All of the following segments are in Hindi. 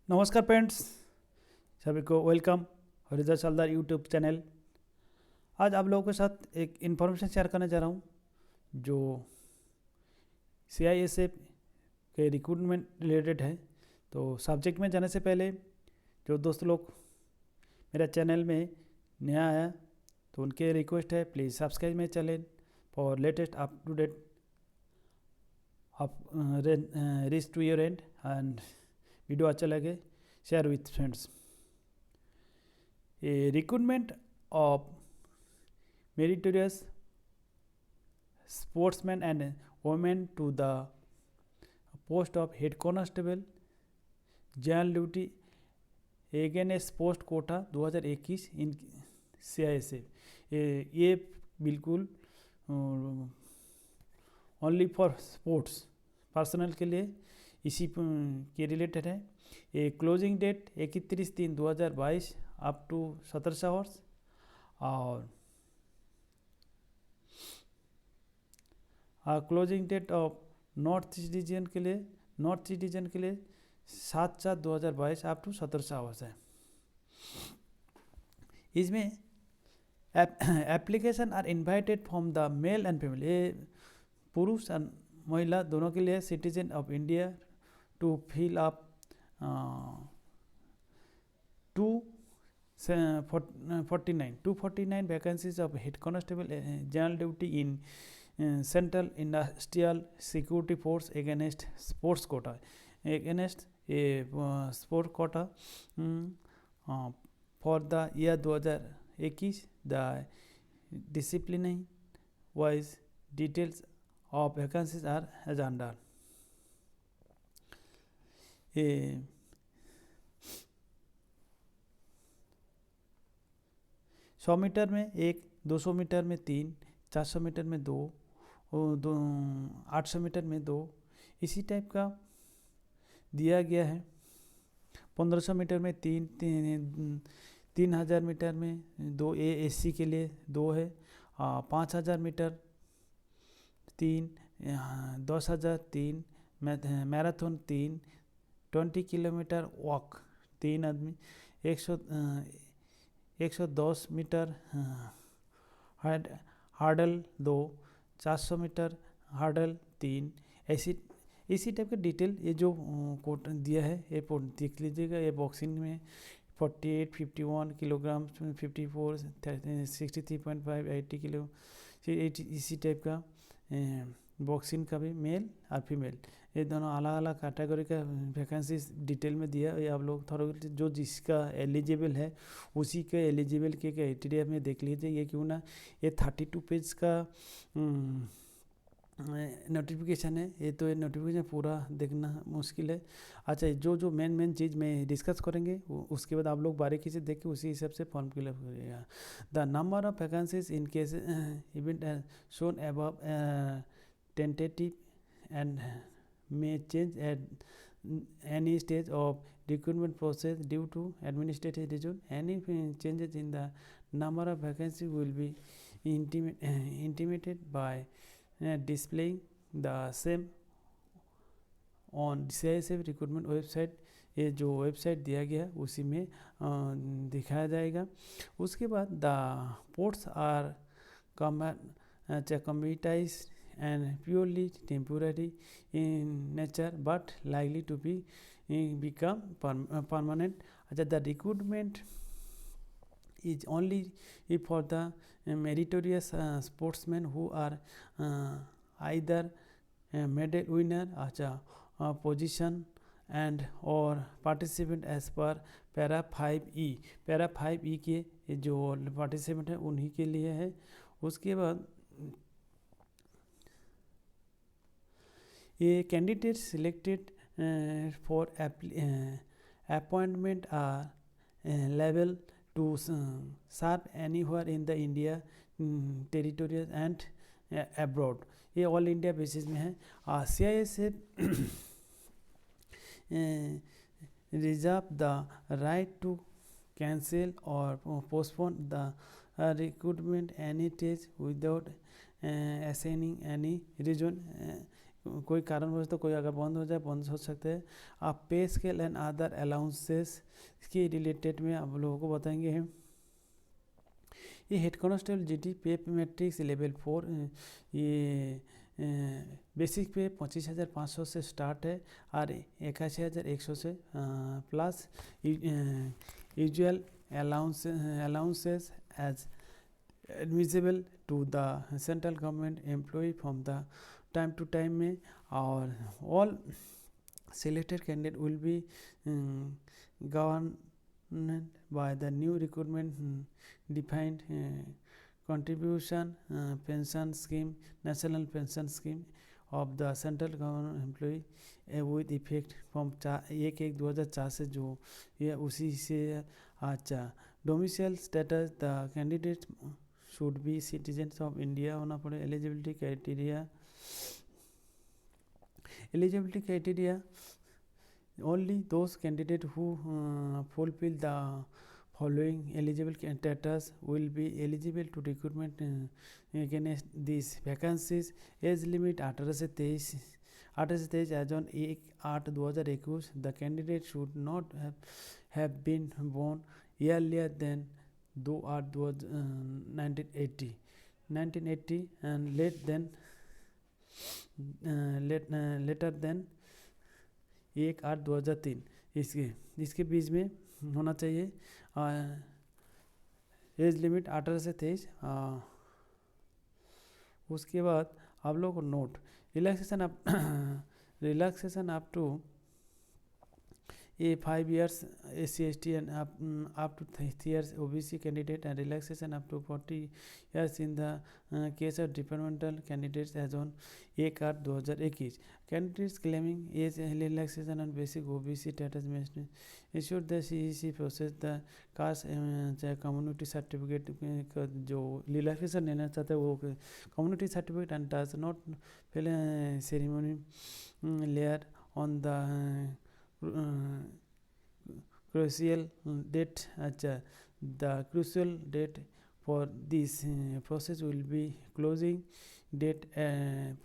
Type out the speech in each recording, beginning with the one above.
नमस्कार फ्रेंड्स, सभी को वेलकम हरिदा सालदार यूट्यूब चैनल। आज आप लोगों के साथ एक इन्फॉर्मेशन शेयर करने जा रहा हूँ जो CISF के रिक्रूटमेंट रिलेटेड है। तो सब्जेक्ट में जाने से पहले जो दोस्त लोग मेरा चैनल में नया आया तो उनके रिक्वेस्ट है, please subscribe my channel for latest up to date reach to your end and video अच्छा लगे share with friends. A recruitment of meritorious sportsmen and women to the post of head constable general duty against post quota 2021 in CISF। ये बिल्कुल ओनली फॉर स्पोर्ट्स पर्सनल के लिए इसी के रिलेटेड है। ये closing date 31/3/2022 up to 17 hours और closing date of north region के लिए 7/4/2022 अप टू 17 आवर्स है। इसमें application are invited from the male and female, ये पुरुष और महिला दोनों के लिए citizen of India to fill up 249 vacancies of head constable general duty in central industrial security force against sports quota sport quota for the year 2021। the discipline wise details of vacancies are as under। 100 metre में 1, 200 मीटर में 3, 400 मीटर में 2, 800 मीटर में 2, इसी टाइप का दिया गया है। 1500 मीटर में 3, 3000 मीटर में 2, ASC के लिए 2 है। 5000 मीटर 3, 10,000 3, मैराथन 3, 20 किलोमीटर वॉक 3 आदमी, 110 मीटर हार्डल 2, 400 मीटर हार्डल 3, इसी टाइप का डिटेल ये जो कोट दिया है ये देख लीजिएगा। ये बॉक्सिंग में 48, 51 किलोग्राम, 54, 63.5, 80 किलो, इसी टाइप का बॉक्सिंग का भी मेल और फीमेल ये दोनों अलग अलग कैटेगरी का वैकेंसी डिटेल में दिया। ये आप लोग थोड़ा जो जिसका एलिजिबल है उसी के एलिजिबल के क्राइटेरिया में देख लीजिए। ये क्यों ना ये 32 पेज का नोटिफिकेशन है, ये तो ये नोटिफिकेशन पूरा देखना मुश्किल है। अच्छा, जो मेन चीज़ में डिस्कस करेंगे उसके बाद आप लोग बारीकी से देख के उसी हिसाब से फॉर्म फिलअप करिएगा। The number of vacancies in case event shown above tentative and may change at any stage of recruitment process due to administrative reason। any changes in the number of vacancies will be intimated by displaying the same on CISF recruitment website. ये जो वेबसाइट दिया गया उसी में दिखाया जाएगा। उसके बाद the posts are computerised and purely temporary in nature but likely to be become permanent। the recruitment is only for the meritorious sportsmen who are either medal winner position and or participant as per para 5E। Para 5E के जो पार्टिसिपेंट है उन्हीं के लिए है। उसके बाद A candidate selected for appointment are liable to serve anywhere in the India territories and abroad। ये ऑल इंडिया बेसिस में है। CISF reserve the right to cancel or postpone the recruitment any stage without assigning any reason कोई कारणवश तो कोई अगर बंद हो जाए बंद हो सकते हैं। आप पे स्केल एंड अदर अलाउंसेस के रिलेटेड में आप लोगों को बताएंगे हम। ये हेड कांस्टेबल जीडी पे मैट्रिक्स लेवल 4 ये बेसिक पे 25,500 से स्टार्ट है और 81,100 से plus usual allowances as admissible to the central government employ from the time to time में। और all selected candidate will be governed by the new recruitment defined contribution pension scheme, national pension scheme of the central government employee with effect from 1/1/2004 से जो ये उसी से। अच्छा, domicile status the candidate should be citizens of India होना पड़े। Eligibility criteria only those candidates who fulfill the following eligible status will be eligible to recruitment against these vacancies। Age limit 18 से 23 age on 1/8/2021। The candidate should not have been born earlier than 2/8/1980 and later than 1/8/2003 इसके बीच में होना चाहिए। एज लिमिट 18 से 23। उसके बाद आप लोग को note relaxation up to 5 years SC/ST and up to 3 years OBC candidate and relaxation up to 40 years in the case of departmental candidates as on 1/8/2021। Candidates claiming age relaxation and basic OBC status must issued the CEC process the caste community certificate का जो रिलैक्सेशन लेना चाहते हैं वो community certificate and does not fill a ceremony layer on the crucial date। अच्छा, the crucial date for this process will be closing date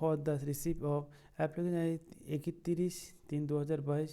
for the receipt of application 31/3/2022।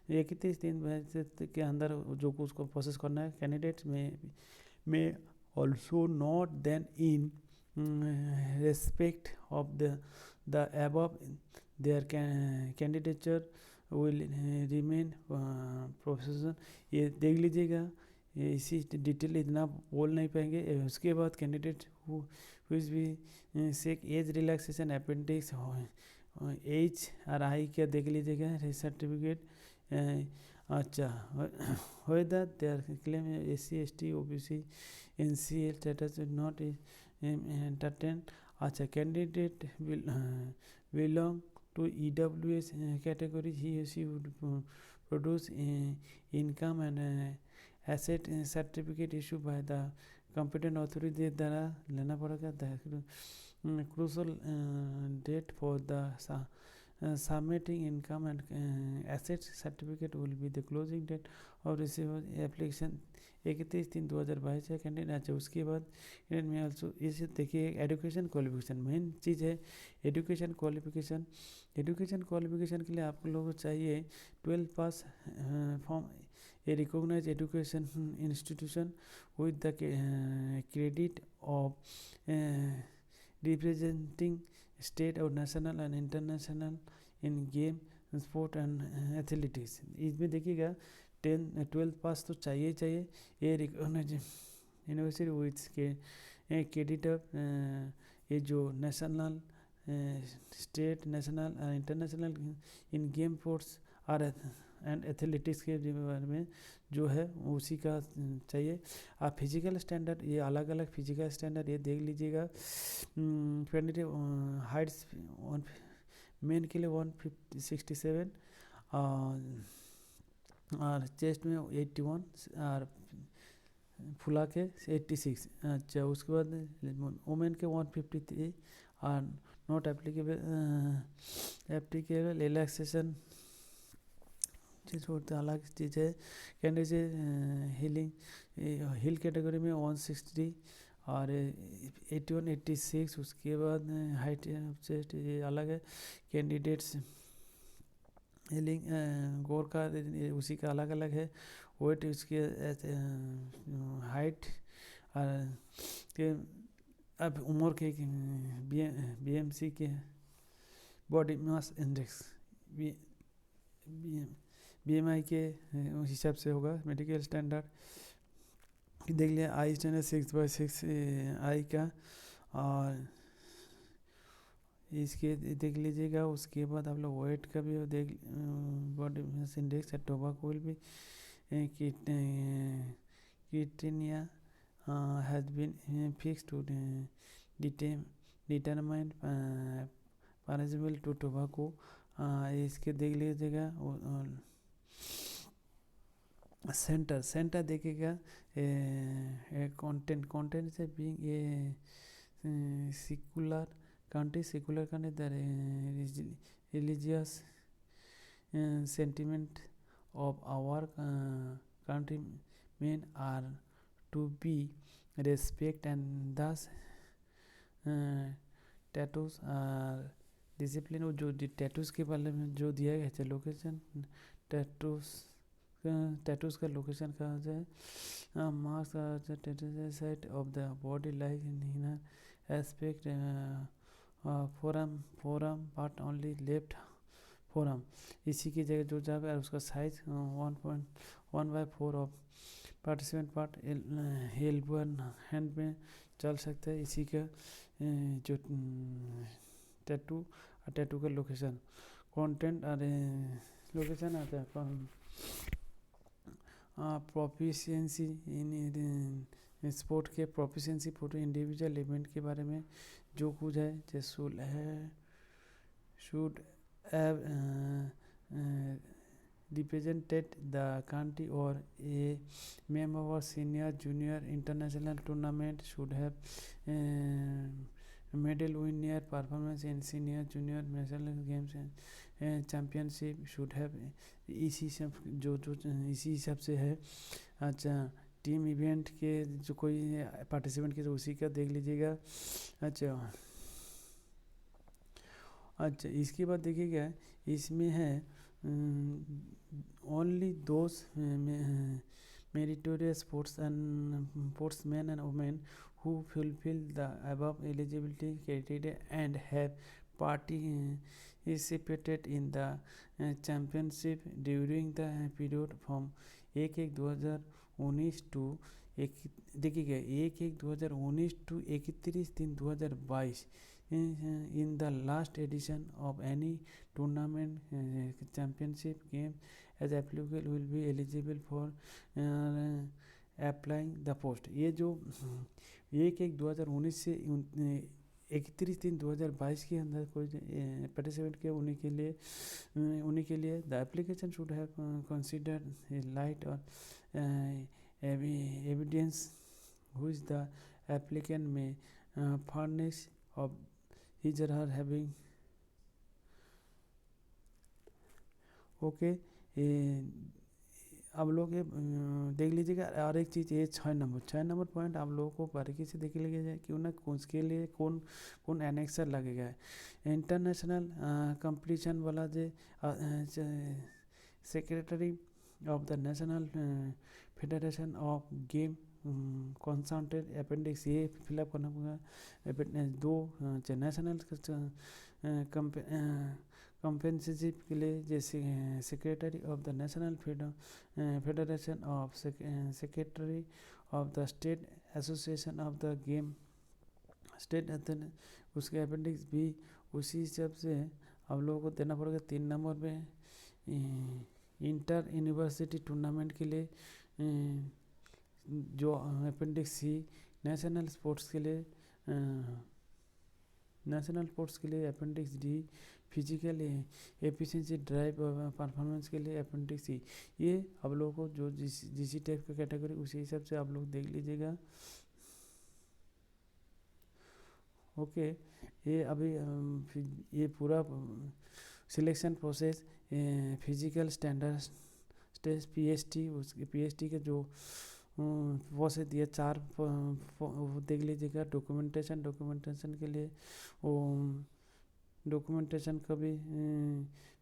31/3/2022 के अंदर जो उसको प्रोसेस करना है। कैंडिडेट्स में also not then in respect of the above their candidature will remain profession. ये देख लीजिएगा, ये इसी डिटेल इतना बोल नहीं पाएंगे। उसके बाद कैंडिडेट हुइज भी सेक एज रिलैक्सेशन अपेंडिक्स एच और आई क्या देख लीजिएगा सर्टिफिकेट। अच्छा, whether their claim SC/ST OBC NCL status is not entertained। अच्छा, candidate belong to EWS category, he or she would produce income and asset certificate issued by the competent authority द्वारा लेना पड़ेगा। The crucial date for the submitting income and assets certificate will be the closing date of receiver application 31/3/2022 है कैंडिडेट। अच्छा, उसके बाद में ऑल्सो इसे देखिए एजुकेशन क्वालिफिकेशन मेन चीज़ है। एजुकेशन क्वालिफिकेशन के लिए आप लोगों को चाहिए 12 pass from a recognise education institution with the credit of representing state और national and international in game sport and athletics. इसमें देखिएगा 12 पास तो चाहिए। ये रिकॉग्नाइज यूनिवर्सिटी विथ के क्रेडिट ऑफ ये जो national state national international in game sports और एंड एथलेटिक्स के बारे में जो है उसी का चाहिए। आप फिजिकल स्टैंडर्ड ये अलग अलग फिजिकल स्टैंडर्ड ये देख लीजिएगा। कैंडिडेट हाइट्स मेन के लिए 167 और चेस्ट में 81 और फुला के 86। अच्छा, उसके बाद वुमेन के 153 और नॉट एप्लीकेबल रिलैक्सेशन चीज़ होता अलग चीज़ है। कैंडिडेट हिल कैटेगरी में 160 और 81 86 उसके बाद हाइट चेस्ट ये अलग है। कैंडिडेट्स गोर का उसी का अलग अलग है। वेट उसके हाइट के अब उम्र के BMC के बॉडी मास इंडेक्स BMI के हिसाब से होगा मेडिकल स्टैंडर्ड। देख लिया आई स्टैंडर्ड 6/6 आई का, और इसके देख लीजिएगा। उसके बाद आप लोग वेट का भी देख, body mass index, tobacco will भी किटनिया has been fixed to determine punishable to tobacco। इसके देख लीजिएगा। सेंटर देखिएगा। कंटेंट से being a secular country the religious sentiment of our countrymen are to be respect, and thus tattoos are discipline। और जो टैटूज़ के बारे में जो दिया गया है लोकेशन, टैटूज़ का लोकेशन कहाँ से है। Marks side of the body like in aspect forum part only left forum. इसी की जगह जो जगह है उसका size 1/4 of participant part elbow hand में चल सकता है। इसी का जो टैटू का लोकेशन कंटेंट और लोकेशन आता है। प्रोफिशिएंसी इन स्पोर्ट के प्रोफिशिएंसी फोटो इंडिविजुअल इवेंट के बारे में जो कुछ है जैसे should have represented the country, or a member of senior junior international tournament should have medal winner performance in senior junior national games and championship should have। इसी सब जो इसी हिसाब से है। अच्छा, टीम इवेंट के जो कोई पार्टिसिपेंट के तो उसी का देख लीजिएगा। अच्छा, इसके बाद देखिएगा। इसमें है only those meritorious sportsman and women who fulfill the above eligibility criteria and have participated in the championship during the period from 1/1/2019 to देखिएगा 1/1/2019 to 31/3/2022 in the last edition of any tournament championship game as applicable will be eligible for applying the post। ये जो 1/1/2019 से 31/3/2022 के अंदर कोई पार्टिसिपेट किया उन्हीं के लिए the application should have considered light और एविडेंस व्हिच द एप्लीकेंट में फर्निश ऑफ हिज और हर हैविंग। ओके, आप लोग ये देख लीजिएगा। और एक चीज़ ये 6 नंबर पॉइंट आप लोगों को बारीकी से देख लीजिएगा क्यों ना उसके लिए कौन एनेक्सर लगेगा। इंटरनेशनल कंपटीशन वाला जो secretary of the national federation of game consultant appendix ये फिलअप करना होगा। 2 नेशनल कंपेंसेशिप के लिए जैसे secretary of the national federation of secretary of the state association of the game state, उसके अपेंडिक्स भी उसी हिसाब से आप लोगों को देना पड़ेगा। 3 नंबर पे इंटर यूनिवर्सिटी टूर्नामेंट के लिए जो अपेंडिक्स सी, नेशनल स्पोर्ट्स के लिए appendix D, physical efficiency drive performance के लिए अपेंडिक्स सी। ये आप लोगों को जो जिस टाइप का कैटेगरी उसी हिसाब से आप लोग देख लीजिएगा। ओके, ये अभी ये पूरा selection process physical standard test PST, उसके PST के जो वो से दिया चार वो देख लीजिएगा। डॉक्यूमेंटेशन के लिए वो डॉक्यूमेंटेशन का भी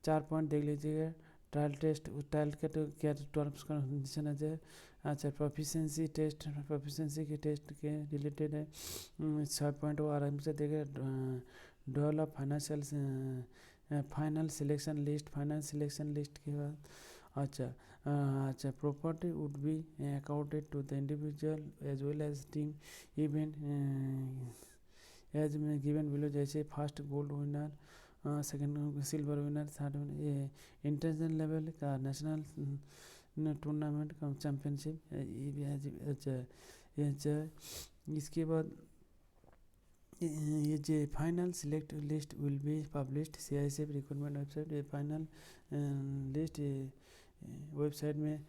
4 पॉइंट देख लीजिएगा। ट्रायल का तो क्या 12 कंडीशन आ जाए। अच्छा, प्रोफिशेंसी के टेस्ट के रिलेटेड है 6 पॉइंट, वो आराम से देखे। डेवलप फाइनल सिलेक्शन लिस्ट के बाद अच्छा property would be accounted to the individual as well as team event as में गिवन बिलो, जैसे first gold winner, second silver winner, third winner, ये इंटरनेशनल लेवल का नेशनल टूर्नामेंट का चैम्पियनशिप ये भी अच्छा। इसके बाद ये जो final select list will be published CISF recruitment website. ये फाइनल लिस्ट वेबसाइट में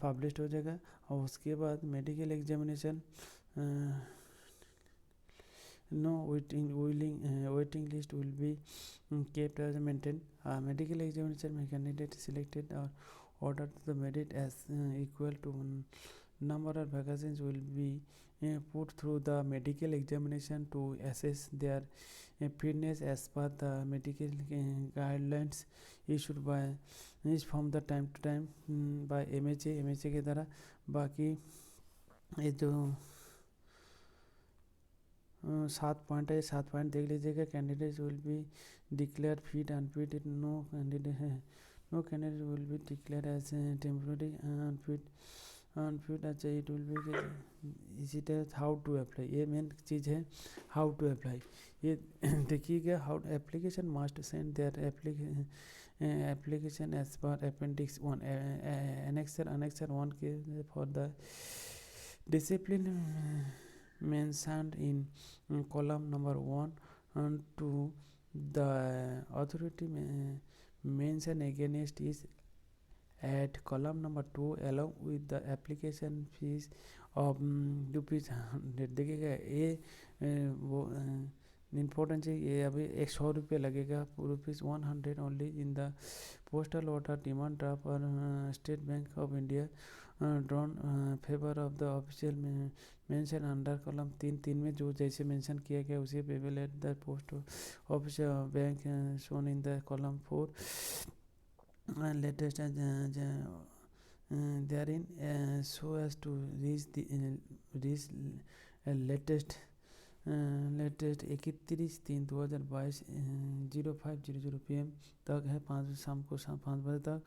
पब्लिश हो जाएगा। और उसके बाद medical examination no waiting list will be kept as maintained. Medical examination में candidate selected or ordered the merit as equal to number of vacancies will be put through the medical examination to assess their fitness as per the medical guidelines issued from the time to time by MHA के द्वारा। बाकी ये जो 7 पॉइंट है, 7 पॉइंट देख लीजिएगा। Candidate will be declare fit unfit. No candidate will be declare as temporary unfit. अच्छा, इट विल बी इसी तरह हाउ टू अप्लाई, ये मेन चीज़ है हाउ टू अप्लाई। ये देखिएगा, how application must send their application as per appendix 1 annexure 1 के for the discipline mentioned in column number 1 and 2. The authority mention against is at column number 2 along with the application fees of ₹100। देखिएगा ये वो इम्पोर्टेंट है। ये अभी ₹100 लगेगा, ₹100 only in the postal order demand draft और state bank of India drawn favour of the official mention under column 3 में जो जैसे मेंशन किया गया उसी payable at the post office bank shown in the column 4 latest therein so as to reach latest 31/3/2022 05:00 PM तक है। शाम को 5 बजे तक।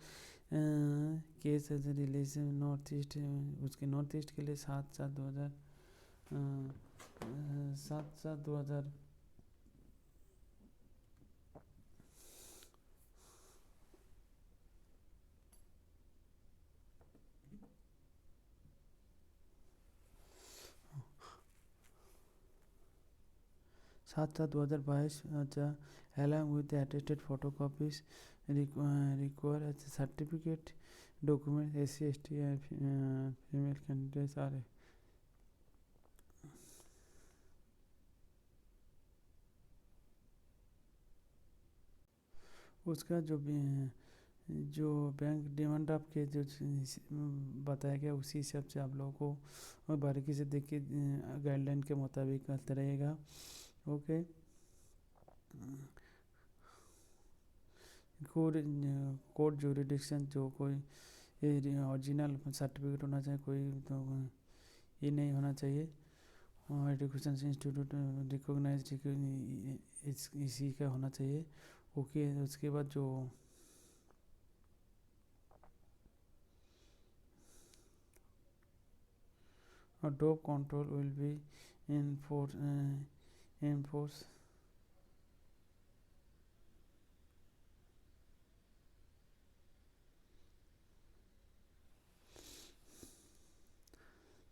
केस रिलीज नॉर्थ ईस्ट, उसके नॉर्थ ईस्ट के लिए 7/7/2000 7/7/2000 7/7/2022। अच्छा, along with the attested photocopies require as a certificate document SC ST female candidates are उसका जो बैंक डिमांड ड्राफ्ट के जो बताया गया उसी हिसाब से आप लोगों को बारीकी से देख के गाइडलाइन के मुताबिक करते रहेगा। ओके, कोर्ट ज्यूरिडिक्शन जो कोई ओरिजिनल सर्टिफिकेट होना चाहिए, कोई तो ये नहीं होना चाहिए। एजुकेशन इंस्टीट्यूट रिकॉग्नाइज इसी का होना चाहिए। ओके, उसके बाद जो dope control will be enforce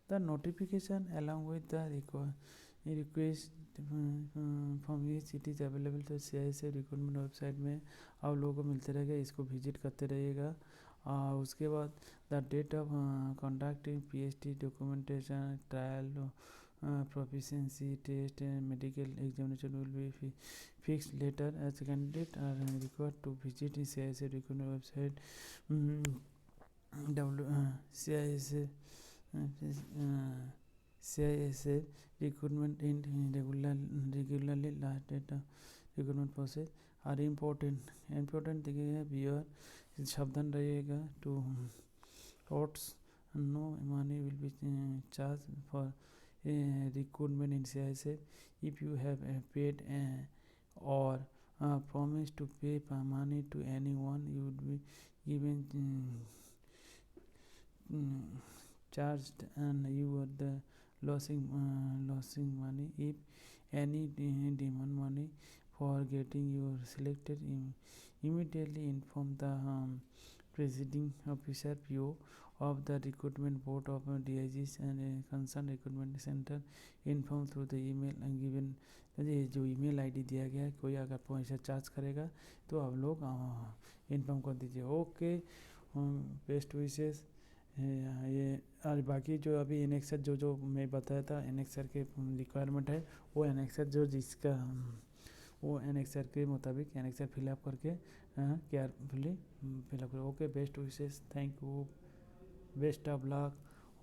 the notification along with the request from which it is available to CISF recruitment website में आप लोगों को मिलते रहेगा। इसको विजिट करते रहिएगा। उसके बाद the date of conducting PhD documentation trial proficiency test and medical examination will be fixed later as candidate are required to visit CISF recruitment website CISF CISF recruitment in regularly last data recruitment process are important देखिएगा बियर सावधान रहिएगा to thoughts no money will be charged for recruitment in CISF if you have paid or promised to pay money to anyone you would be given charged and you are the losing money if any demand money for getting you selected. Immediately inform the presiding officer PO of the recruitment board of DIGs and concerned recruitment center. Inform through the email and given जो ईमेल आईडी दिया गया है, कोई अगर पैसा चार्ज करेगा तो आप लोग इन्फॉर्म कर दीजिए. Okay, best wishes. ये और बाकी जो अभी एनेक्सर जो मैं बताया था एनेक्सर के रिक्वायरमेंट है, वो एनेक्सर जो जिसका वो एनेक्सर के मुताबिक एनेक्सर फिलअप करके केयरफुली फिलअप करें. Okay, best wishes. Thank you, best of luck.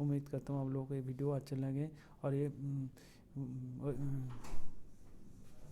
उम्मीद करता हूँ आप लोगों को ये वीडियो अच्छा लगे और ये